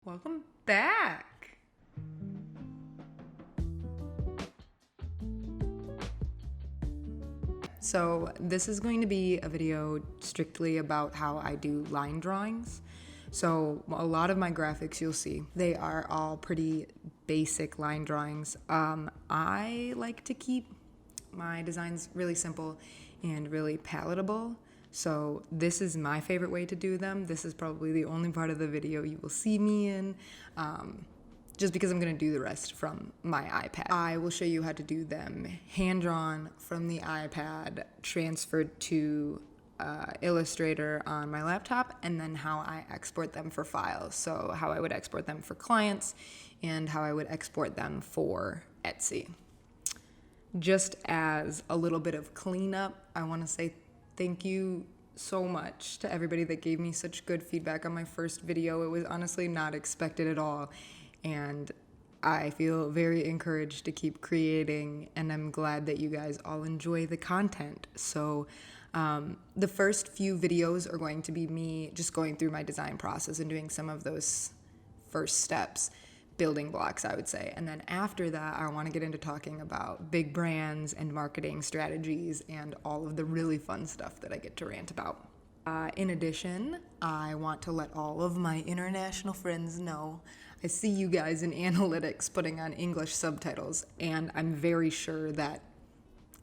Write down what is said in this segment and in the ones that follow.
Welcome back. So this is going to be a video strictly about how I do line drawings. So a lot of my graphics you'll see, they are all pretty basic line drawings. I like to keep my designs really simple and really palatable. So this is my favorite way to do them. This is probably the only part of the video you will see me in, just because I'm gonna do the rest from my iPad. I will show you how to do them hand-drawn from the iPad, transferred to Illustrator on my laptop, and then how I export them for files. So how I would export them for clients and how I would export them for Etsy. Just as a little bit of cleanup, I want to say thank you so much to everybody that gave me such good feedback on my first video. It was honestly not expected at all, and I feel very encouraged to keep creating, and I'm glad that you guys all enjoy the content. So the first few videos are going to be me just going through my design process and doing some of those first steps, building blocks, I would say. And then after that, I want to get into talking about big brands and marketing strategies and all of the really fun stuff that I get to rant about. In addition, I want to let all of my international friends know I see you guys in analytics putting on English subtitles, and I'm very sure that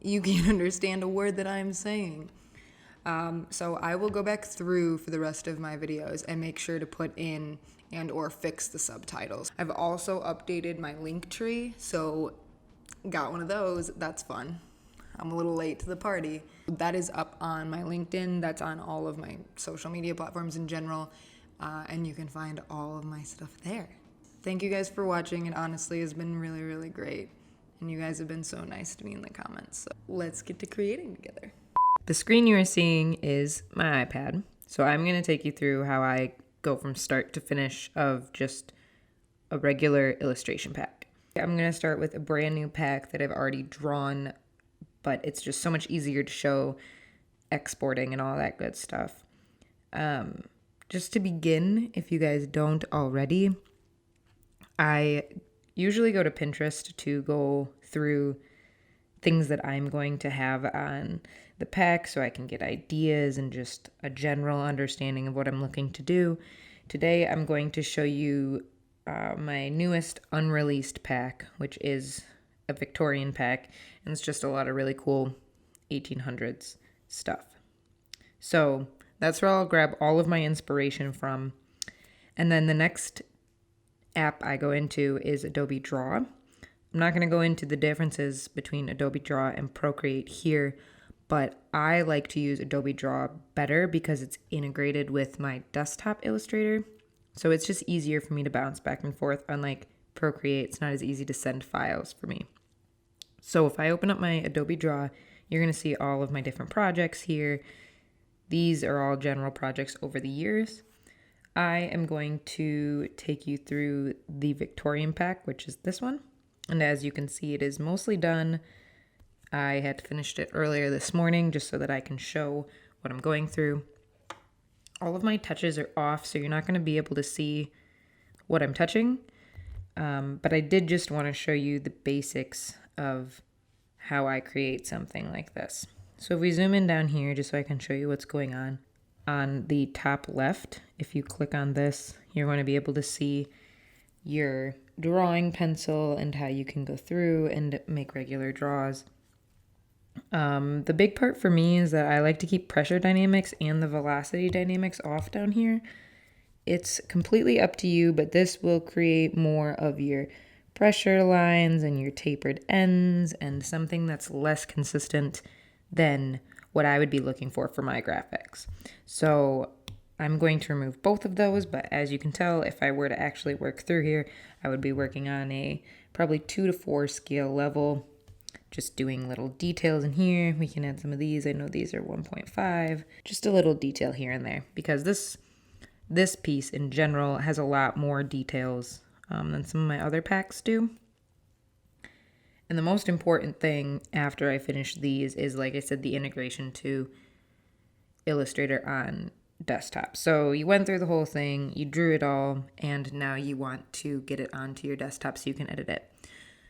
you can't understand a word that I'm saying. So I will go back through for the rest of my videos and make sure to put in and or fix the subtitles. I've also updated my link tree, so got one of those. That's fun. I'm a little late to the party. That is up on my LinkedIn. That's on all of my social media platforms in general, and you can find all of my stuff there. Thank you guys for watching. It honestly has been really, really great, and you guys have been so nice to me in the comments. So let's get to creating together. The screen you are seeing is my iPad. So I'm going to take you through how I go from start to finish of just a regular illustration pack. I'm going to start with a brand new pack that I've already drawn, but it's just so much easier to show exporting and all that good stuff. Just to begin, if you guys don't already, I usually go to Pinterest to go through things that I'm going to have on the pack so I can get ideas and just a general understanding of what I'm looking to do. Today I'm going to show you my newest unreleased pack, which is a Victorian pack, and it's just a lot of really cool 1800s stuff. So that's where I'll grab all of my inspiration from. And then the next app I go into is Adobe Draw. I'm not going to go into the differences between Adobe Draw and Procreate here, but I like to use Adobe Draw better because it's integrated with my desktop Illustrator. So it's just easier for me to bounce back and forth. Unlike Procreate, it's not as easy to send files for me. So if I open up my Adobe Draw, you're going to see all of my different projects here. These are all general projects over the years. I am going to take you through the Victorian pack, which is this one. And as you can see, it is mostly done. I had finished it earlier this morning just so that I can show what I'm going through. All of my touches are off, so you're not going to be able to see what I'm touching. But I did just want to show you the basics of how I create something like this. So if we zoom in down here, just so I can show you what's going on the top left, if you click on this, you're going to be able to see your drawing pencil and how you can go through and make regular draws. The big part for me is that I like to keep pressure dynamics and the velocity dynamics off down here. It's completely up to you, but this will create more of your pressure lines and your tapered ends and something that's less consistent than what I would be looking for my graphics. So I'm going to remove both of those, but as you can tell, if I were to actually work through here, I would be working on a probably 2 to 4 scale level, just doing little details in here. We can add some of these. I know these are 1.5, just a little detail here and there, because this piece in general has a lot more details than some of my other packs do. And the most important thing after I finish these is, like I said, the integration to Illustrator on desktop. So you went through the whole thing, you drew it all, and now you want to get it onto your desktop so you can edit it.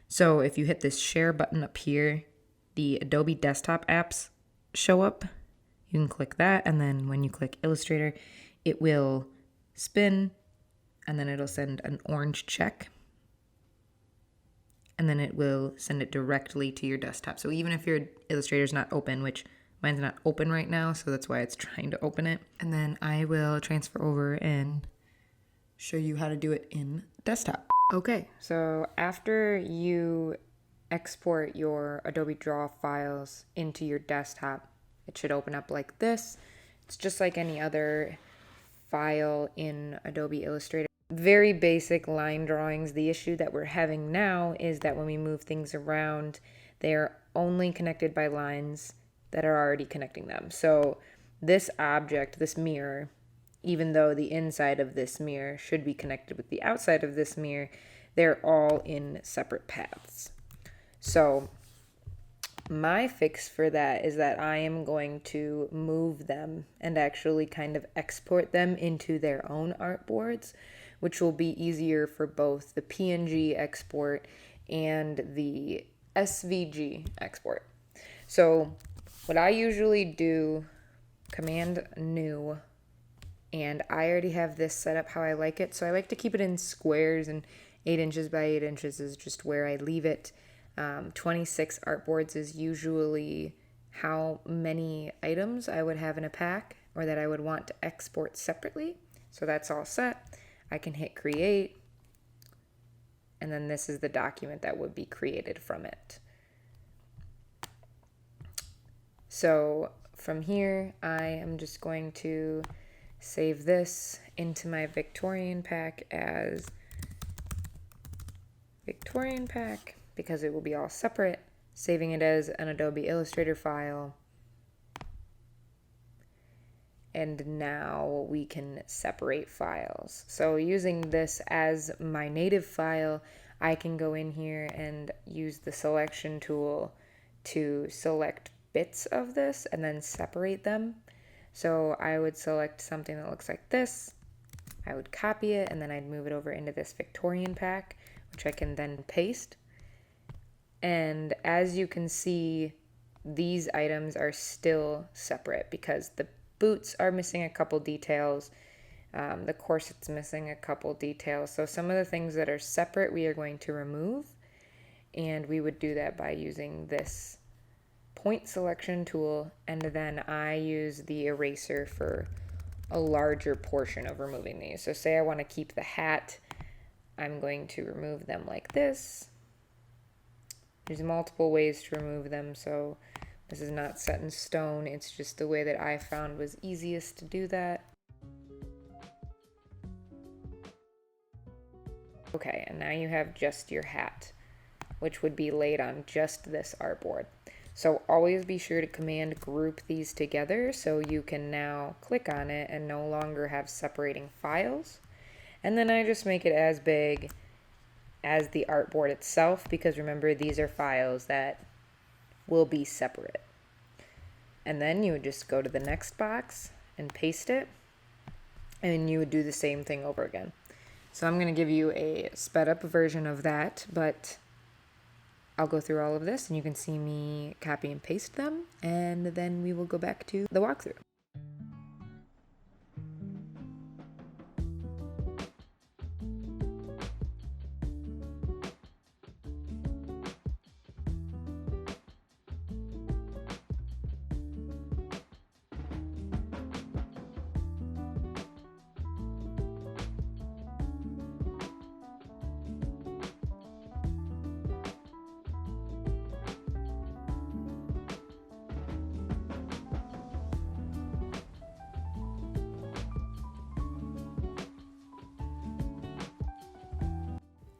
So if you hit this share button up here, the Adobe desktop apps show up. You can click that, and then when you click Illustrator, it will spin, and then it'll send an orange check, and then it will send it directly to your desktop. So even if your Illustrator's not open, which mine's not open right now, so that's why it's trying to open it. And then I will transfer over and show you how to do it in desktop. Okay, so after you export your Adobe Draw files into your desktop, it should open up like this. It's just like any other file in Adobe Illustrator. Very basic line drawings. The issue that we're having now is that when we move things around, they are only connected by lines that are already connecting them. So this object, this mirror, even though the inside of this mirror should be connected with the outside of this mirror, they're all in separate paths. So my fix for that is that I am going to move them and actually kind of export them into their own artboards, which will be easier for both the PNG export and the SVG export. So what I usually do, Command New, and I already have this set up how I like it. So I like to keep it in squares, and 8 inches by 8 inches is just where I leave it. 26 artboards is usually how many items I would have in a pack or that I would want to export separately. So that's all set. I can hit create, and then this is the document that would be created from it. So from here, I am just going to save this into my Victorian pack as Victorian pack because it will be all separate, saving it as an Adobe Illustrator file. And now we can separate files. So using this as my native file, I can go in here and use the selection tool to select bits of this and then separate them. So I would select something that looks like this. I would copy it, and then I'd move it over into this Victorian pack, which I can then paste. And as you can see, these items are still separate because the boots are missing a couple details. The corset's missing a couple details. So some of the things that are separate we are going to remove, and we would do that by using this point selection tool, and then I use the eraser for a larger portion of removing these. So say I want to keep the hat, I'm going to remove them like this. There's multiple ways to remove them, so this is not set in stone. It's just the way that I found was easiest to do that. Okay, and now you have just your hat, which would be laid on just this artboard. So always be sure to Command group these together so you can now click on it and no longer have separating files. And then I just make it as big as the artboard itself, because remember, these are files that will be separate. And then you would just go to the next box and paste it, and you would do the same thing over again. So I'm going to give you a sped up version of that, but I'll go through all of this and you can see me copy and paste them, and then we will go back to the walkthrough.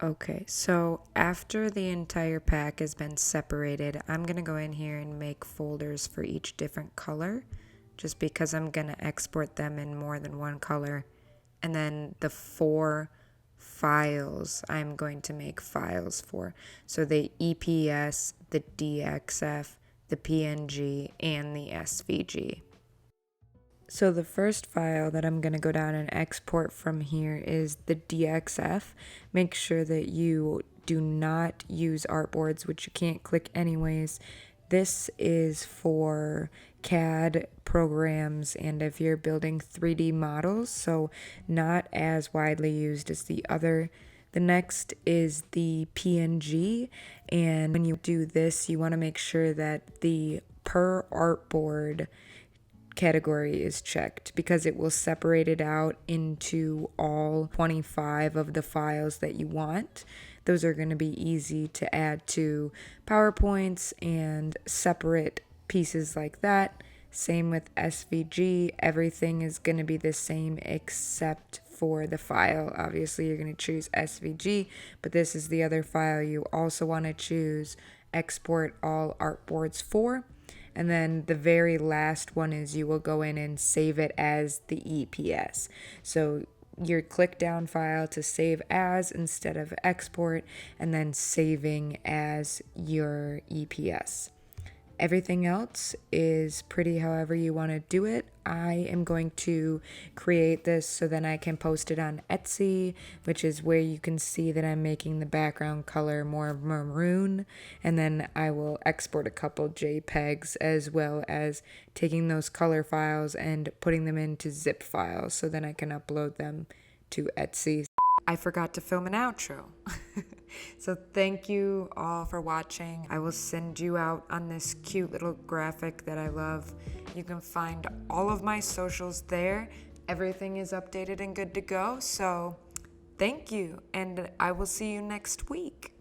Okay, so after the entire pack has been separated, I'm going to go in here and make folders for each different color, just because I'm going to export them in more than one color. And then the 4 files I'm going to make files for. So the EPS, the DXF, the PNG, and the SVG. So the first file that I'm going to go down and export from here is the DXF. Make sure that you do not use artboards, which you can't click anyways. This is for CAD programs and if you're building 3D models, so not as widely used as the other. The next is the PNG, and when you do this, you want to make sure that the per artboard category is checked because it will separate it out into all 25 of the files that you want. Those are going to be easy to add to PowerPoints and separate pieces like that. Same with SVG. Everything is going to be the same except for the file. Obviously, you're going to choose SVG, but this is the other file you also want to choose export all artboards for. And then the very last one is you will go in and save it as the EPS. So your click down file to save as instead of export, and then saving as your EPS. Everything else is pretty however you want to do it. I am going to create this so then I can post it on Etsy, which is where you can see that I'm making the background color more maroon. And then I will export a couple JPEGs as well as taking those color files and putting them into zip files so then I can upload them to Etsy. I forgot to film an outro. So thank you all for watching. I will send you out on this cute little graphic that I love. You can find all of my socials there. Everything is updated and good to go. So thank you, and I will see you next week.